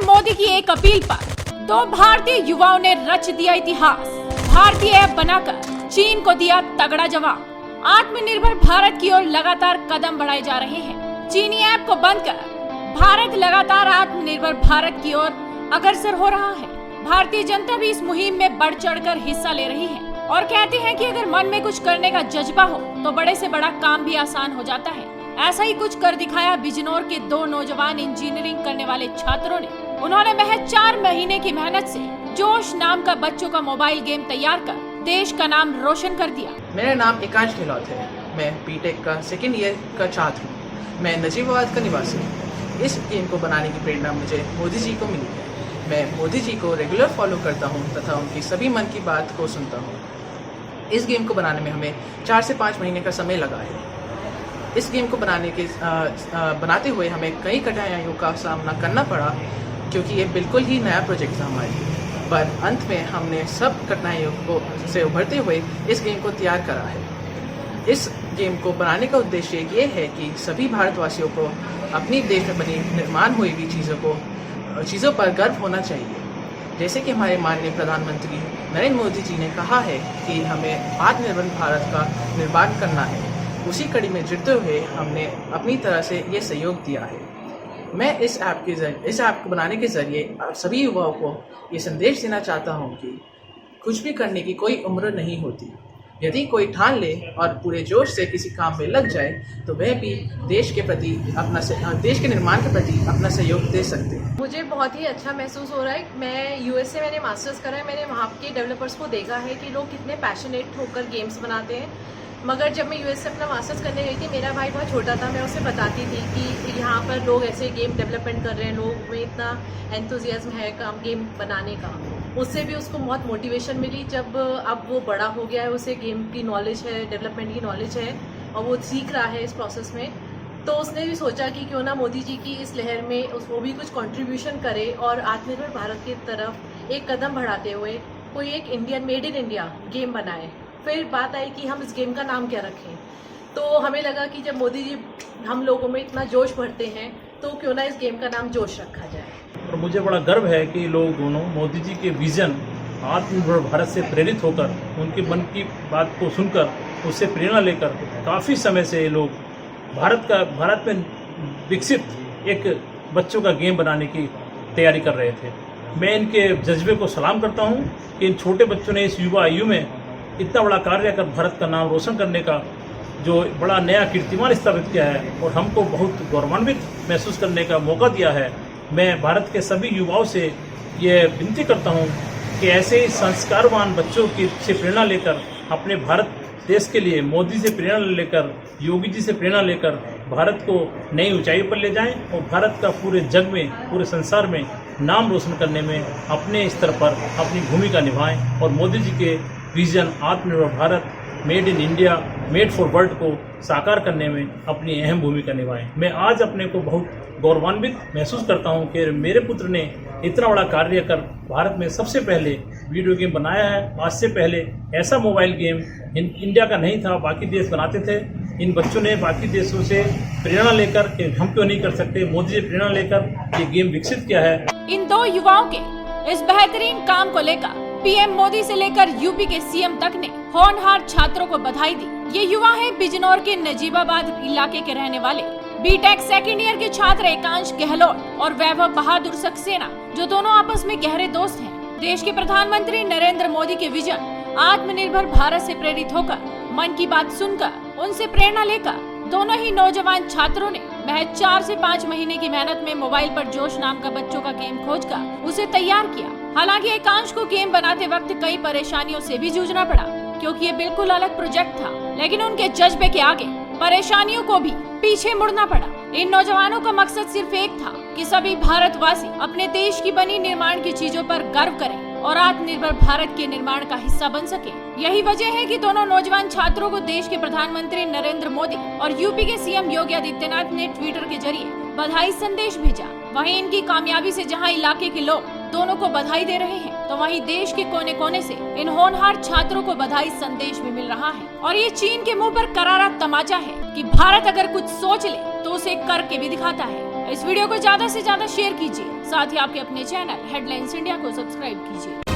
मोदी की एक अपील पर 2 भारतीय युवाओं ने रच दिया इतिहास। भारतीय ऐप बनाकर चीन को दिया तगड़ा जवाब। आत्मनिर्भर भारत की ओर लगातार कदम बढ़ाए जा रहे हैं। चीनी ऐप को बंद कर भारत लगातार आत्मनिर्भर भारत की ओर अग्रसर हो रहा है। भारतीय जनता भी इस मुहिम में बढ़ चढ़कर हिस्सा ले रही है और कहते हैं कि अगर मन में कुछ करने का जज्बा हो तो बड़े से बड़ा काम भी आसान हो जाता है। ऐसा ही कुछ कर दिखाया बिजनौर के 2 नौजवान इंजीनियरिंग करने वाले छात्रों ने। उन्होंने महज 4 महीने की मेहनत से जोश नाम का बच्चों का मोबाइल गेम तैयार कर देश का नाम रोशन कर दिया। मेरा नाम एकांश गहलोत है। मैं बीटेक का 2nd ईयर का छात्र हूँ। मैं नजीबाबाद का निवासी हूँ। इस गेम को बनाने की प्रेरणा मुझे मोदी जी को मिली है। मैं मोदी जी को रेगुलर फॉलो करता हूँ तथा उनकी सभी मन की बात को सुनता हूँ। इस गेम को बनाने में हमें 4 से 5 महीने का समय लगा है। इस गेम को बनाते हुए हमें कई कठिनाइयों का सामना करना पड़ा क्योंकि ये बिल्कुल ही नया प्रोजेक्ट था हमारे लिए। पर अंत में हमने सब कठिनाइयों से उभरते हुए इस गेम को तैयार करा है। इस गेम को बनाने का उद्देश्य ये है कि सभी भारतवासियों को अपनी देश में बनी निर्माण हुई हुई चीज़ों पर गर्व होना चाहिए। जैसे कि हमारे माननीय प्रधानमंत्री नरेंद्र मोदी जी ने कहा है कि हमें आत्मनिर्भर भारत का निर्माण करना है, उसी कड़ी में जुड़ते हुए हमने अपनी तरह से ये सहयोग दिया है। मैं इस ऐप को बनाने के जरिए सभी युवाओं को ये संदेश देना चाहता हूँ कि कुछ भी करने की कोई उम्र नहीं होती। यदि कोई ठान ले और पूरे जोश से किसी काम में लग जाए तो वह भी देश के निर्माण के प्रति अपना सहयोग दे सकते हैं। मुझे बहुत ही अच्छा महसूस हो रहा है। मैं यूएस से मैंने मास्टर्स करा है। मैंने वहाँ के डेवलपर्स को देखा है कि लोग कितने पैशनेट होकर गेम्स बनाते हैं। मगर जब मैं यूएस से अपना मास्टर्स करने गई थी, मेरा भाई बहुत छोटा था। मैं उसे बताती थी कि यहाँ पर लोग ऐसे गेम डेवलपमेंट कर रहे हैं, लोग में इतना एंथुजियाज्म है काम गेम बनाने का। उससे भी उसको बहुत मोटिवेशन मिली। जब अब वो बड़ा हो गया है, उसे गेम की नॉलेज है, डेवलपमेंट की नॉलेज है और वो सीख रहा है इस प्रोसेस में, तो उसने भी सोचा कि क्यों ना मोदी जी की इस लहर में वो भी कुछ कंट्रीब्यूशन करे और आत्मनिर्भर भारत की तरफ एक कदम बढ़ाते हुए कोई एक Indian made in India game बनाए। फिर बात आई कि हम इस गेम का नाम क्या रखें, तो हमें लगा कि जब मोदी जी हम लोगों में इतना जोश भरते हैं तो क्यों ना इस गेम का नाम जोश रखा जाए। और मुझे बड़ा गर्व है कि लोग दोनों मोदी जी के विजन आत्मनिर्भर भारत से प्रेरित होकर उनके मन की बात को सुनकर उससे प्रेरणा लेकर काफ़ी समय से ये लोग भारत में विकसित एक बच्चों का गेम बनाने की तैयारी कर रहे थे। मैं इनके जज्बे को सलाम करता हूँ कि इन छोटे बच्चों ने इस युवा आयु में इतना बड़ा कार्य कर भारत का नाम रोशन करने का जो बड़ा नया कीर्तिमान स्थापित किया है और हमको बहुत गौरवान्वित महसूस करने का मौका दिया है। मैं भारत के सभी युवाओं से ये विनती करता हूँ कि ऐसे ही संस्कारवान बच्चों की से प्रेरणा लेकर अपने भारत देश के लिए मोदी से प्रेरणा लेकर, योगी जी से प्रेरणा लेकर भारत को नई ऊंचाई पर ले जाएं और भारत का पूरे जग में, पूरे संसार में नाम रोशन करने में अपने स्तर पर अपनी भूमिका निभाएं और मोदी जी के विजन आत्मनिर्भर Bharat, made in India, made for world को साकार करने में अपनी अहम भूमिका निभाएं। मैं आज अपने को बहुत गौरवान्वित महसूस करता हूं कि मेरे पुत्र ने इतना बड़ा कार्य कर भारत में सबसे पहले वीडियो गेम बनाया है। आज से पहले ऐसा मोबाइल गेम इंडिया का नहीं था, बाकी देश बनाते थे। इन बच्चों ने बाकी देशों से प्रेरणा लेकर कि हम क्यों नहीं कर सकते, मोदी से प्रेरणा लेकर ये गेम विकसित किया है। इन 2 युवाओं के इस बेहतरीन काम को लेकर पीएम मोदी से लेकर यूपी के सीएम तक ने होनहार छात्रों को बधाई दी। ये युवा हैं बिजनौर के नजीबाबाद इलाके के रहने वाले बीटेक 2nd ईयर के छात्र एकांश गहलोत और वैभव बहादुर सक्सेना, जो दोनों आपस में गहरे दोस्त हैं। देश के प्रधानमंत्री नरेंद्र मोदी के विजन आत्मनिर्भर भारत से प्रेरित होकर, मन की बात सुनकर, उनसे प्रेरणा लेकर दोनों ही नौजवान छात्रों ने महज 4 से 5 महीने की मेहनत में मोबाइल पर जोश नाम का बच्चों का गेम खोजकर उसे तैयार किया। हालांकि एकांश को गेम बनाते वक्त कई परेशानियों से भी जूझना पड़ा क्योंकि ये बिल्कुल अलग प्रोजेक्ट था, लेकिन उनके जज्बे के आगे परेशानियों को भी पीछे मुड़ना पड़ा। इन नौजवानों का मकसद सिर्फ एक था कि सभी भारतवासी अपने देश की बनी निर्माण की चीजों पर गर्व करें और आत्मनिर्भर भारत के निर्माण का हिस्सा बन सके। यही वजह है कि दोनों नौजवान छात्रों को देश के प्रधानमंत्री नरेंद्र मोदी और यूपी के सीएम योगी आदित्यनाथ ने ट्विटर के जरिए बधाई संदेश भेजा। वहीं इनकी कामयाबी से जहां इलाके के लोग दोनों को बधाई दे रहे हैं, तो वहीं देश के कोने कोने से इन होनहार छात्रों को बधाई संदेश भी मिल रहा है। और ये चीन के मुंह पर करारा तमाचा है कि भारत अगर कुछ सोच ले तो उसे करके भी दिखाता है। इस वीडियो को ज्यादा से ज्यादा शेयर कीजिए, साथ ही आपके अपने चैनल हेडलाइंस इंडिया को सब्सक्राइब कीजिए।